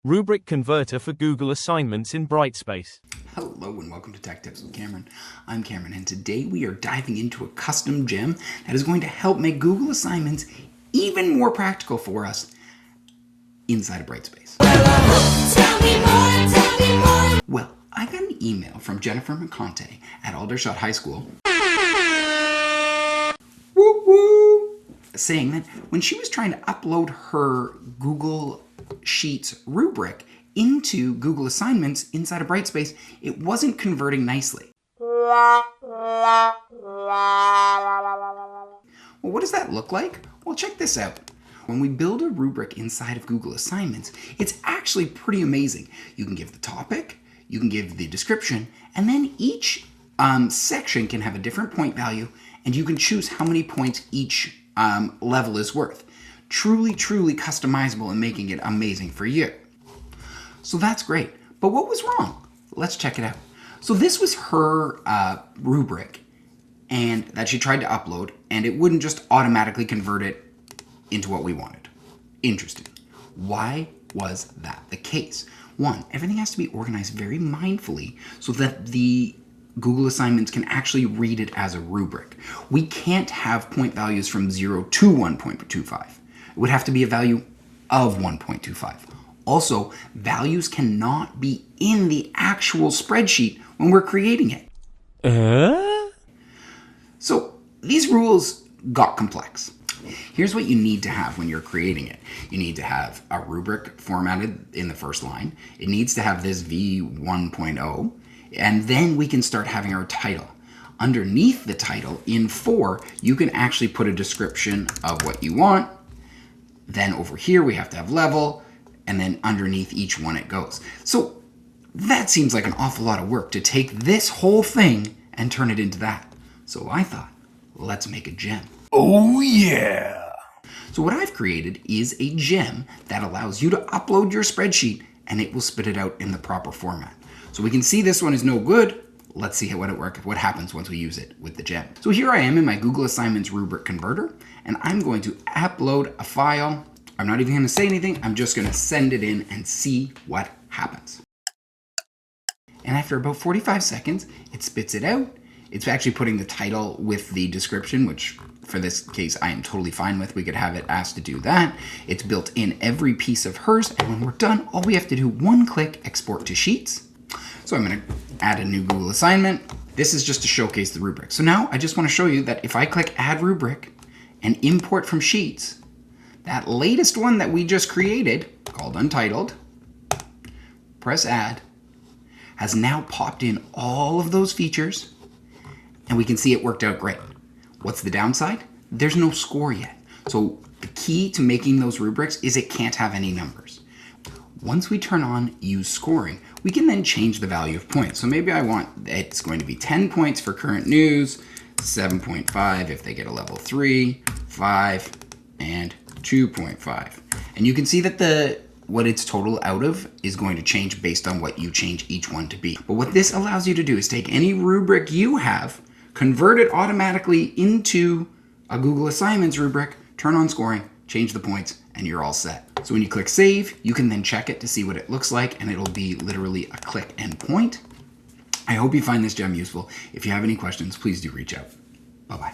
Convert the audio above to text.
Rubric converter for Google assignments in Brightspace. Hello and welcome to Tech Tips with Cameron. I'm Cameron and today we are diving into a custom gem that is going to help make Google assignments even more practical for us inside of Brightspace. Tell me more. Well, I got an email from Jennifer McConte at Aldershot High School saying that when she was trying to upload her Google Sheets rubric into Google Assignments inside of Brightspace, it wasn't converting nicely. Well, what does that look like? Well, check this out. When we build a rubric inside of Google Assignments, it's actually pretty amazing. You can give the topic, you can give the description, and then each section can have a different point value, and you can choose how many points each level is worth. Truly customizable and making it amazing for you. So that's great. But what was wrong? Let's check it out. So this was her rubric and that she tried to upload, and it wouldn't just automatically convert it into what we wanted. Interesting. Why was that the case? One, everything has to be organized very mindfully so that the Google Assignments can actually read it as a rubric. We can't have point values from 0 to 1.25. It would have to be a value of 1.25. Also, values cannot be in the actual spreadsheet when we're creating it. So these rules got complex. Here's what you need to have when you're creating it. You need to have a rubric formatted in the first line. It needs to have this v1.0, and then we can start having our title. Underneath the title, in 4, you can actually put a description of what you want. Then over here, we have to have level, and then underneath each one it goes. So that seems like an awful lot of work to take this whole thing and turn it into that. So I thought, let's make a gem. Oh yeah! So what I've created is a gem that allows you to upload your spreadsheet and it will spit it out in the proper format. So we can see this one is no good. Let's see what happens once we use it with the gem. So here I am in my Google Assignments rubric converter, and I'm going to upload a file. I'm not even going to say anything. I'm just going to send it in and see what happens. And after about 45 seconds, it spits it out. It's actually putting the title with the description, which for this case, I am totally fine with. We could have it asked to do that. It's built in every piece of hers. And when we're done, all we have to do, one click, export to Sheets. So I'm going to add a new Google assignment. This is just to showcase the rubric. So now I just want to show you that if I click Add Rubric and import from Sheets, that latest one that we just created, called Untitled, press Add, has now popped in all of those features, and we can see it worked out great. What's the downside? There's no score yet. So the key to making those rubrics is it can't have any numbers. Once we turn on Use Scoring, we can then change the value of points. So maybe I want it's going to be 10 points for current news, 7.5 if they get a level 3, 5, and 2.5. And you can see that what it's total out of is going to change based on what you change each one to be. But what this allows you to do is take any rubric you have, convert it automatically into a Google Assignments rubric, turn on scoring, change the points, and you're all set. So when you click Save, you can then check it to see what it looks like, and it'll be literally a click and point. I hope you find this gem useful. If you have any questions, please do reach out. Bye-bye.